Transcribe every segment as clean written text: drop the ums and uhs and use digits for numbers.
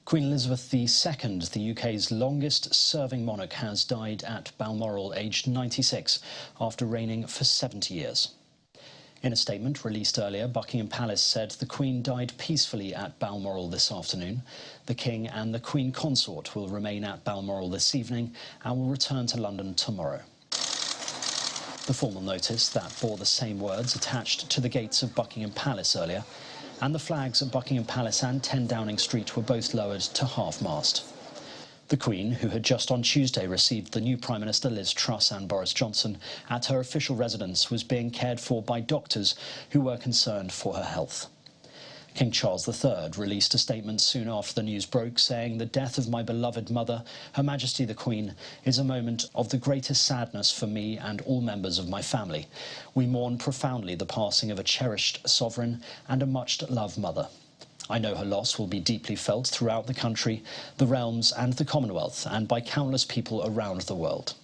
Queen Elizabeth II, the UK's longest-serving monarch, has died at Balmoral, aged 96, after reigning for 70 years. In a statement released earlier, Buckingham Palace said the Queen died peacefully at Balmoral this afternoon. The King and the Queen Consort will remain at Balmoral this evening and will return to London tomorrow. The formal notice that bore the same words attached to the gates of Buckingham Palace earlier, and the flags at Buckingham Palace and 10 Downing Street were both lowered to half-mast. The Queen, who had just on Tuesday received the new Prime Minister Liz Truss and Boris Johnson at her official residence, was being cared for by doctors who were concerned for her health. King Charles III released a statement soon after the news broke, saying, "The death of my beloved mother, Her Majesty the Queen, is a moment of the greatest sadness for me and all members of my family. We mourn profoundly the passing of a cherished sovereign and a much-loved mother. I know her loss will be deeply felt throughout the country, the realms and the Commonwealth, and by countless people around the world.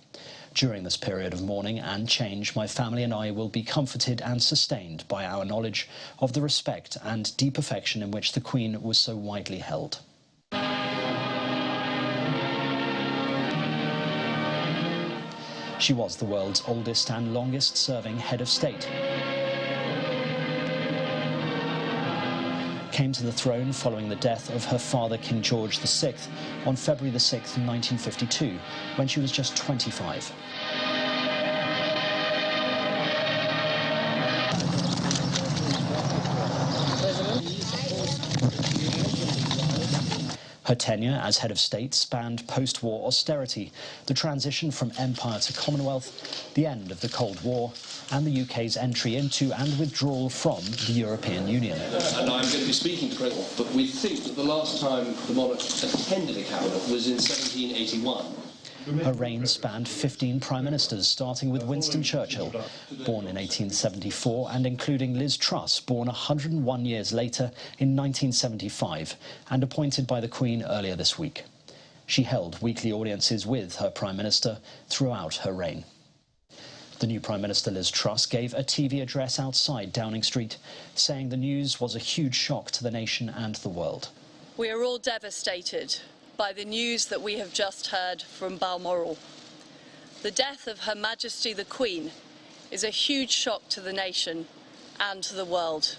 During this period of mourning and change, my family and I will be comforted and sustained by our knowledge of the respect and deep affection in which the Queen was so widely held." She was the world's oldest and longest-serving head of state. Came to the throne following the death of her father, King George VI, on February the 6th, 1952, when she was just 25. Her tenure as head of state spanned post-war austerity, the transition from empire to Commonwealth, the end of the Cold War, and the UK's entry into and withdrawal from the European Union. And I'm going to be speaking to President, but we think that the last time the monarch attended a cabinet was in 1781. Her reign spanned 15 prime ministers, starting with Winston Churchill, born in 1874, and including Liz Truss, born 101 years later in 1975, and appointed by the Queen earlier this week. She held weekly audiences with her prime minister throughout her reign. The new Prime Minister Liz Truss gave a TV address outside Downing Street, saying the news was a huge shock to the nation and the world. "We are all devastated by the news that we have just heard from Balmoral. The death of Her Majesty the Queen is a huge shock to the nation and to the world.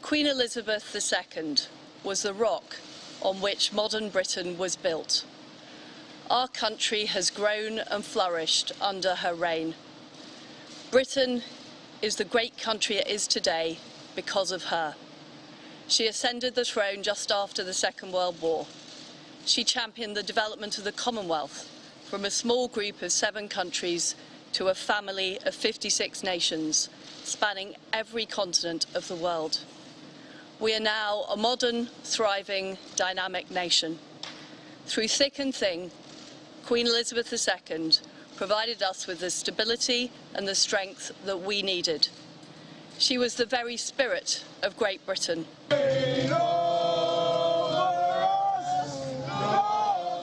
Queen Elizabeth II was the rock on which modern Britain was built. Our country has grown and flourished under her reign. Britain is the great country it is today because of her. She ascended the throne just after the Second World War. She championed the development of the Commonwealth from a small group of 7 countries to a family of 56 nations, spanning every continent of the world. We are now a modern, thriving, dynamic nation. Through thick and thin, Queen Elizabeth II provided us with the stability and the strength that we needed. She was the very spirit of Great Britain.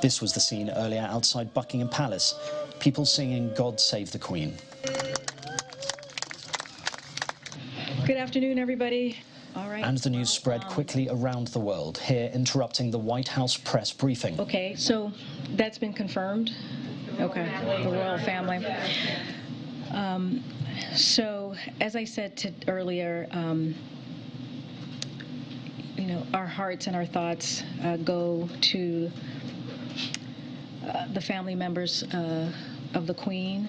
This was the scene earlier outside Buckingham Palace, people singing "God Save the Queen." Good afternoon, everybody. All right. And the news spread quickly around the world, here interrupting the White House press briefing. Okay, so that's been confirmed. Okay, the royal family. So, as I said earlier, you know, our hearts and our thoughts go to the family members of the Queen,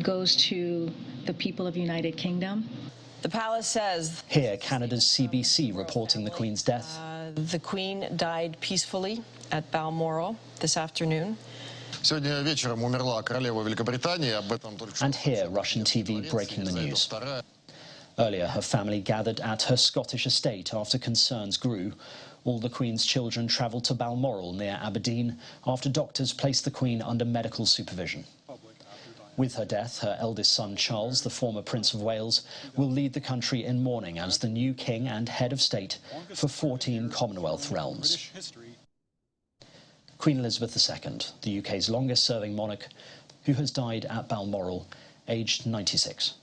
goes to the people of the United Kingdom. The palace says... Here, Canada's CBC reporting the Queen's death. The Queen died peacefully at Balmoral this afternoon. And here, Russian TV breaking the news. Earlier, her family gathered at her Scottish estate after concerns grew. All the Queen's children travelled to Balmoral near Aberdeen after doctors placed the Queen under medical supervision. With her death, her eldest son Charles, the former Prince of Wales, will lead the country in mourning as the new king and head of state for 14 Commonwealth realms. Queen Elizabeth II, the UK's longest-serving monarch, who has died at Balmoral, aged 96.